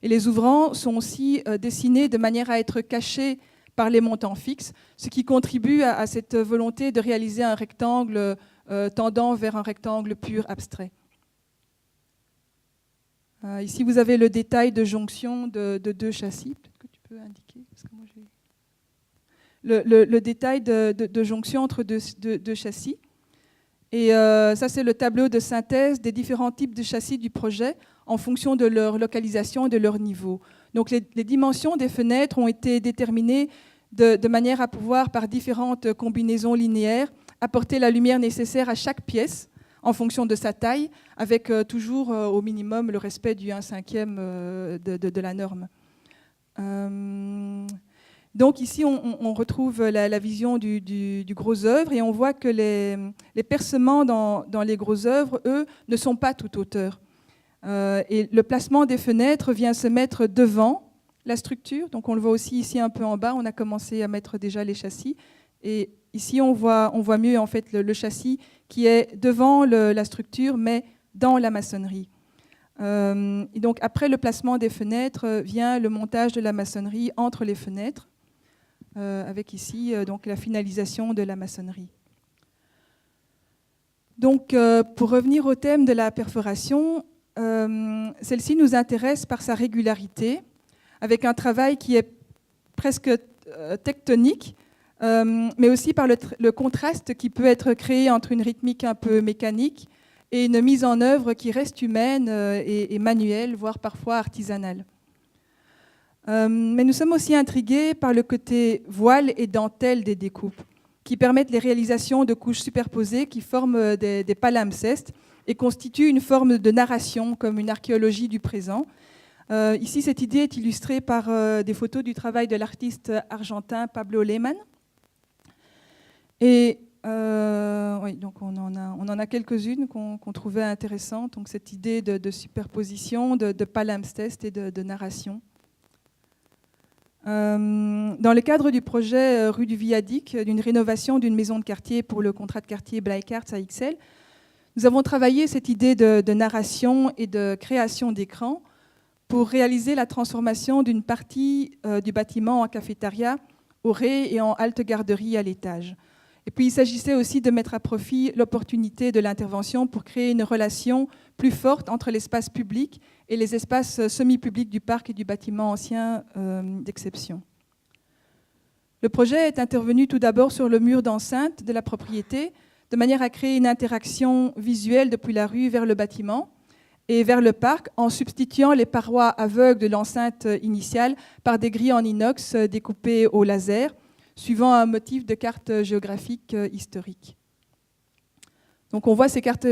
Speaker 1: Et les ouvrants sont aussi dessinés de manière à être cachés par les montants fixes, ce qui contribue à cette volonté de réaliser un rectangle tendant vers un rectangle pur abstrait. Ici, vous avez le détail de jonction de deux châssis. Peut-être que tu peux indiquer, parce que moi le détail de jonction entre deux châssis. Et ça, c'est le tableau de synthèse des différents types de châssis du projet en fonction de leur localisation et de leur niveau. Donc les dimensions des fenêtres ont été déterminées de manière à pouvoir, par différentes combinaisons linéaires, apporter la lumière nécessaire à chaque pièce en fonction de sa taille, avec toujours au minimum le respect du 1/5 de la norme. Donc ici, on retrouve la vision du gros œuvre et on voit que les percements dans les gros œuvres, eux, ne sont pas tout hauteur. Et le placement des fenêtres vient se mettre devant la structure. Donc on le voit aussi ici un peu en bas, on a commencé à mettre déjà les châssis. Et ici, on voit mieux en fait le châssis qui est devant la structure, mais dans la maçonnerie. Et donc après le placement des fenêtres vient le montage de la maçonnerie entre les fenêtres, avec ici donc la finalisation de la maçonnerie. Donc pour revenir au thème de la perforation, celle-ci nous intéresse par sa régularité, avec un travail qui est presque tectonique, mais aussi par le contraste qui peut être créé entre une rythmique un peu mécanique et une mise en œuvre qui reste humaine et manuelle, voire parfois artisanale. Mais nous sommes aussi intrigués par le côté voile et dentelle des découpes, qui permettent les réalisations de couches superposées qui forment des palimpsestes et constituent une forme de narration, comme une archéologie du présent. Ici, cette idée est illustrée par des photos du travail de l'artiste argentin Pablo Lehmann. Et oui, donc on en a quelques-unes qu'on trouvait intéressantes. Donc cette idée de superposition, de palimpseste et de narration. Dans le cadre du projet rue du Viaduc, d'une rénovation d'une maison de quartier pour le contrat de quartier Blijkaerts à Ixelles, nous avons travaillé cette idée de narration et de création d'écran pour réaliser la transformation d'une partie du bâtiment en cafétéria au rez et en halte garderie à l'étage. Et puis il s'agissait aussi de mettre à profit l'opportunité de l'intervention pour créer une relation plus forte entre l'espace public et les espaces semi-publics du parc et du bâtiment ancien d'exception. Le projet est intervenu tout d'abord sur le mur d'enceinte de la propriété, de manière à créer une interaction visuelle depuis la rue vers le bâtiment et vers le parc, en substituant les parois aveugles de l'enceinte initiale par des grilles en inox découpées au laser, suivant un motif de carte géographique historique. Donc on voit ces cartes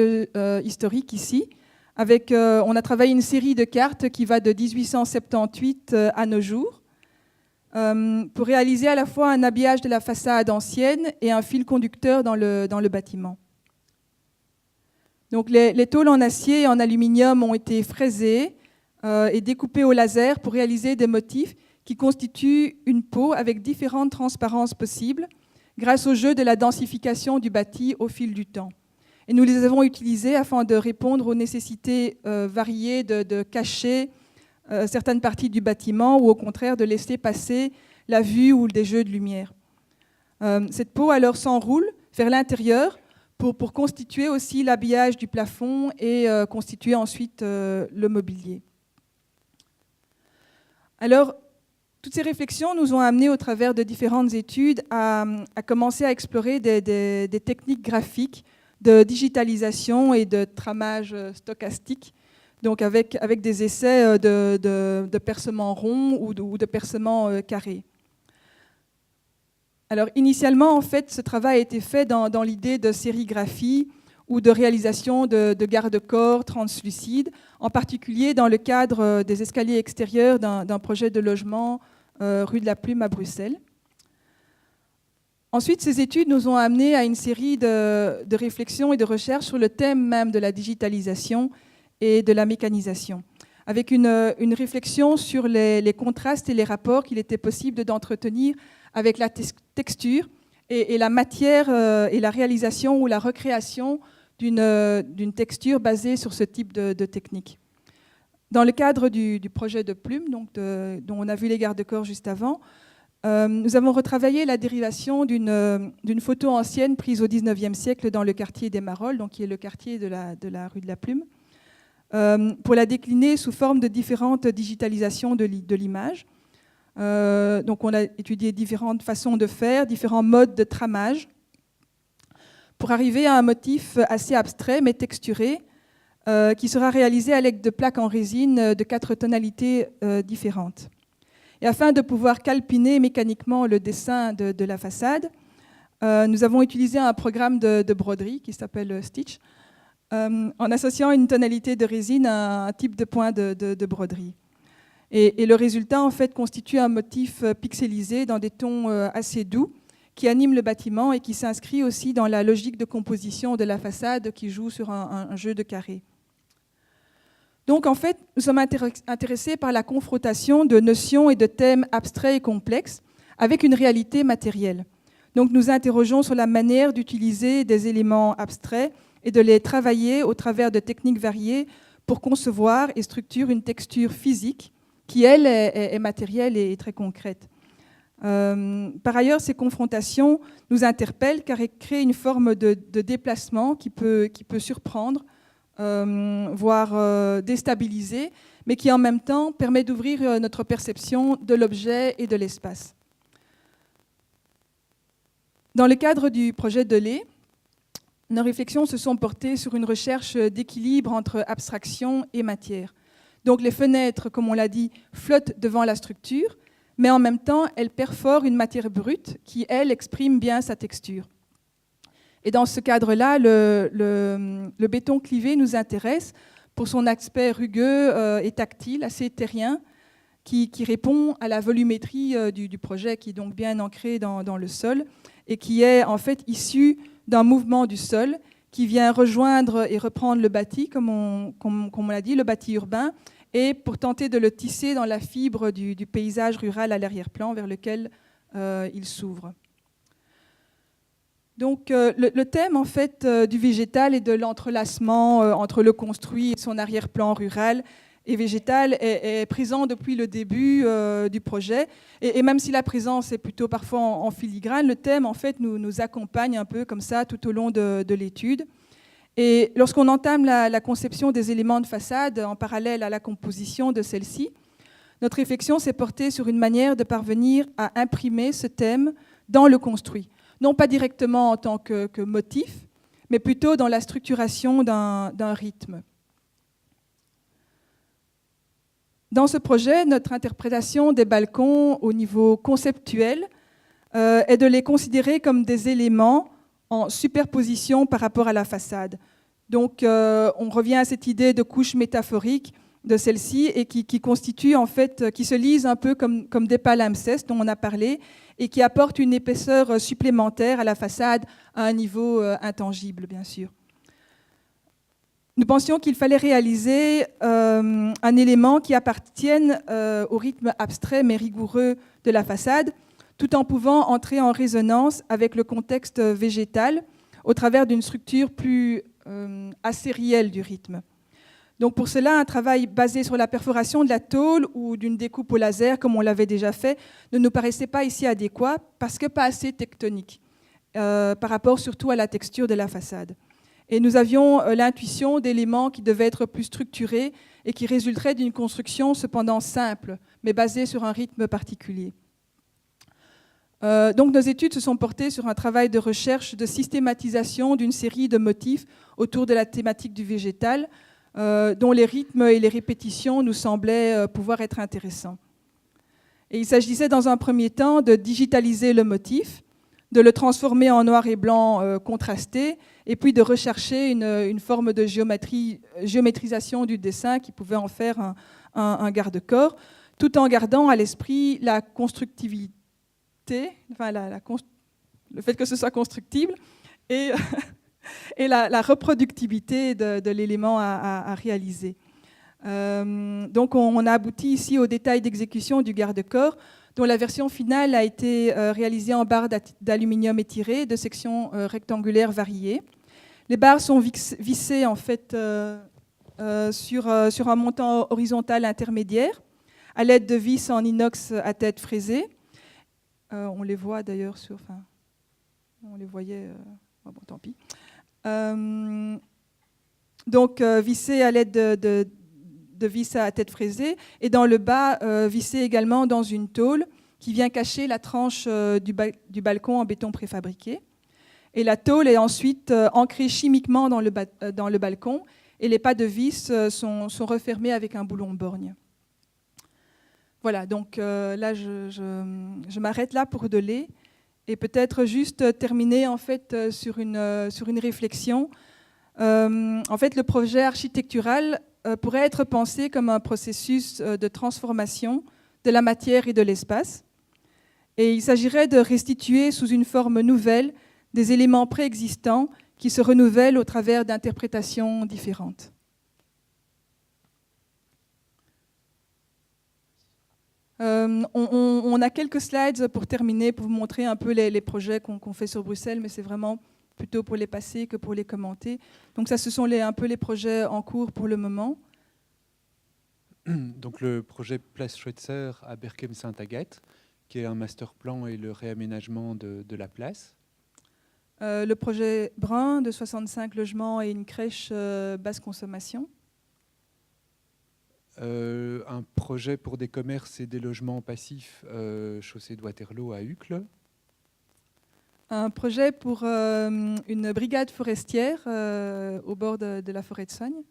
Speaker 1: historiques ici. On a travaillé une série de cartes qui va de 1878 à nos jours pour réaliser à la fois un habillage de la façade ancienne et un fil conducteur dans le bâtiment. Donc les tôles en acier et en aluminium ont été fraisées et découpées au laser pour réaliser des motifs qui constituent une peau avec différentes transparences possibles grâce au jeu de la densification du bâti au fil du temps. Et nous les avons utilisés afin de répondre aux nécessités variées de cacher certaines parties du bâtiment ou au contraire de laisser passer la vue ou des jeux de lumière. Cette peau alors s'enroule vers l'intérieur pour constituer aussi l'habillage du plafond et constituer ensuite le mobilier. Alors, toutes ces réflexions nous ont amenés au travers de différentes études à commencer à explorer des techniques graphiques de digitalisation et de tramage stochastique, donc avec des essais de percements ronds ou de percements carrés. Alors initialement, en fait, ce travail a été fait dans l'idée de sérigraphie ou de réalisation de garde-corps translucides, en particulier dans le cadre des escaliers extérieurs d'un projet de logement rue de la Plume à Bruxelles. Ensuite, ces études nous ont amenés à une série de réflexions et de recherches sur le thème même de la digitalisation et de la mécanisation, avec une réflexion sur les contrastes et les rapports qu'il était possible d'entretenir avec la texture et la matière et la réalisation ou la recréation d'une texture basée sur ce type de technique. Dans le cadre du projet de Plume, donc dont on a vu les garde-corps juste avant, nous avons retravaillé la dérivation d'une photo ancienne prise au XIXe siècle dans le quartier des Marolles, donc qui est le quartier de la rue de la Plume, pour la décliner sous forme de différentes digitalisations de l'image. Donc on a étudié différentes façons de faire, différents modes de tramage, pour arriver à un motif assez abstrait mais texturé, qui sera réalisé à l'aide de plaques en résine de 4 tonalités différentes. Et afin de pouvoir calpiner mécaniquement le dessin de la façade, nous avons utilisé un programme de broderie qui s'appelle Stitch, en associant une tonalité de résine à un type de point de broderie. Et le résultat, en fait, constitue un motif pixelisé dans des tons assez doux qui anime le bâtiment et qui s'inscrit aussi dans la logique de composition de la façade qui joue sur un jeu de carrés. Donc, en fait, nous sommes intéressés par la confrontation de notions et de thèmes abstraits et complexes avec une réalité matérielle. Donc, nous interrogeons sur la manière d'utiliser des éléments abstraits et de les travailler au travers de techniques variées pour concevoir et structurer une texture physique qui, elle, est matérielle et très concrète. Par ailleurs, ces confrontations nous interpellent car elles créent une forme de déplacement qui peut surprendre, voire déstabiliser, mais qui en même temps permet d'ouvrir notre perception de l'objet et de l'espace. Dans le cadre du projet Delay, nos réflexions se sont portées sur une recherche d'équilibre entre abstraction et matière. Donc les fenêtres, comme on l'a dit, flottent devant la structure, mais en même temps, elles perforent une matière brute qui, elle, exprime bien sa texture. Et dans ce cadre-là, le béton clivé nous intéresse pour son aspect rugueux et tactile, assez terrien, qui répond à la volumétrie du projet, qui est donc bien ancré dans le sol, et qui est en fait issu d'un mouvement du sol qui vient rejoindre et reprendre le bâti, comme on l'a dit, le bâti urbain, et pour tenter de le tisser dans la fibre du paysage rural à l'arrière-plan vers lequel il s'ouvre. Donc le thème en fait du végétal et de l'entrelacement entre le construit et son arrière-plan rural et végétal est présent depuis le début du projet. Et même si la présence est plutôt parfois en filigrane, le thème en fait nous accompagne un peu comme ça tout au long de l'étude. Et lorsqu'on entame la conception des éléments de façade en parallèle à la composition de celle-ci, notre réflexion s'est portée sur une manière de parvenir à imprimer ce thème dans le construit. Non pas directement en tant que motif, mais plutôt dans la structuration d'un rythme. Dans ce projet, notre interprétation des balcons au niveau conceptuel est de les considérer comme des éléments en superposition par rapport à la façade. Donc, on revient à cette idée de couche métaphorique de celle-ci et qui constitue en fait, qui se lisent un peu comme des palimpsestes dont on a parlé et qui apportent une épaisseur supplémentaire à la façade à un niveau intangible, bien sûr. Nous pensions qu'il fallait réaliser un élément qui appartienne au rythme abstrait mais rigoureux de la façade, tout en pouvant entrer en résonance avec le contexte végétal au travers d'une structure plus asérielle du rythme. Donc pour cela, un travail basé sur la perforation de la tôle ou d'une découpe au laser, comme on l'avait déjà fait, ne nous paraissait pas ici adéquat parce que pas assez tectonique, par rapport surtout à la texture de la façade. Et nous avions l'intuition d'éléments qui devaient être plus structurés et qui résulteraient d'une construction cependant simple, mais basée sur un rythme particulier. Donc nos études se sont portées sur un travail de recherche de systématisation d'une série de motifs autour de la thématique du végétal, dont les rythmes et les répétitions nous semblaient pouvoir être intéressants. Et il s'agissait dans un premier temps de digitaliser le motif, de le transformer en noir et blanc contrasté, et puis de rechercher une forme de géométrisation du dessin qui pouvait en faire un garde-corps, tout en gardant à l'esprit la constructivité, enfin le fait que ce soit constructible, et la reproductibilité de l'élément à réaliser. Donc on a abouti ici au détail d'exécution du garde-corps, dont la version finale a été réalisée en barres d'aluminium étirées de sections rectangulaires variées. Les barres sont vissées en fait sur un montant horizontal intermédiaire à l'aide de vis en inox à tête fraisée. On les voit d'ailleurs on les voyait, bon tant pis. Donc vissées à l'aide de vis à tête fraisée, et dans le bas, vissé également dans une tôle qui vient cacher la tranche du balcon en béton préfabriqué. Et la tôle est ensuite ancrée chimiquement dans le balcon et les pas de vis sont refermés avec un boulon borgne. Voilà, donc là, je m'arrête là pour Delay et peut-être juste terminer en fait sur une réflexion. En fait, le projet architectural pourrait être pensé comme un processus de transformation de la matière et de l'espace. Et il s'agirait de restituer sous une forme nouvelle des éléments préexistants qui se renouvellent au travers d'interprétations différentes. On a quelques slides pour terminer, pour vous montrer un peu les projets qu'on fait sur Bruxelles, mais c'est vraiment plutôt pour les passer que pour les commenter. Donc ça, ce sont un peu les projets en cours pour le moment.
Speaker 2: Donc le projet Place Schweitzer à Berchem-Sainte-Agathe, qui est un master plan et le réaménagement de la place.
Speaker 1: Le projet Brun de 65 logements et une crèche basse consommation.
Speaker 2: Un projet pour des commerces et des logements passifs, chaussée de Waterloo à Uccle.
Speaker 1: Un projet pour une brigade forestière au bord de la forêt de Sogne.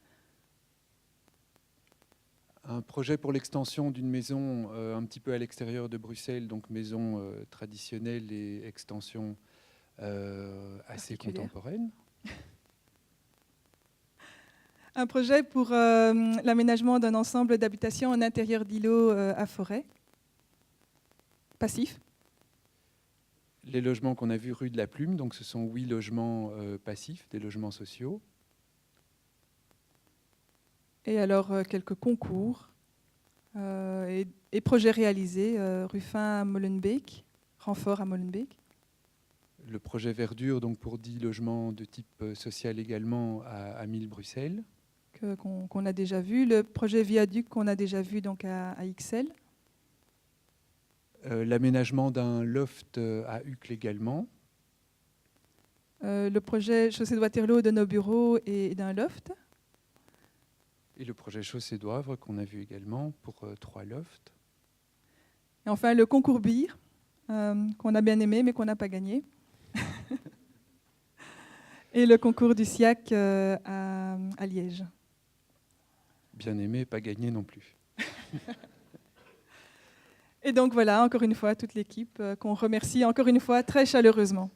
Speaker 2: Un projet pour l'extension d'une maison un petit peu à l'extérieur de Bruxelles, donc maison traditionnelle et extension assez contemporaine.
Speaker 1: Un projet pour l'aménagement d'un ensemble d'habitations en intérieur d'îlots à forêt. Passif.
Speaker 2: Les logements qu'on a vus rue de la Plume, donc ce sont 8 logements passifs, des logements sociaux.
Speaker 1: Et alors quelques concours et projets réalisés, Ruffin à Molenbeek, Renfort à Molenbeek.
Speaker 2: Le projet Verdure, donc pour 10 logements de type social également à 1000 Bruxelles.
Speaker 1: Qu'on a déjà vu. Le projet Viaduc qu'on a déjà vu donc à XL.
Speaker 2: L'aménagement d'un loft à Uccle également.
Speaker 1: Le projet Chaussée de Waterloo de nos bureaux et d'un loft.
Speaker 2: Et le projet Chaussée d'Oivre qu'on a vu également pour 3 lofts.
Speaker 1: Et enfin le concours BIR qu'on a bien aimé mais qu'on n'a pas gagné. Et le concours du SIAC à Liège.
Speaker 2: Bien aimé, pas gagné non plus.
Speaker 1: Et donc voilà, encore une fois, toute l'équipe qu'on remercie encore une fois très chaleureusement.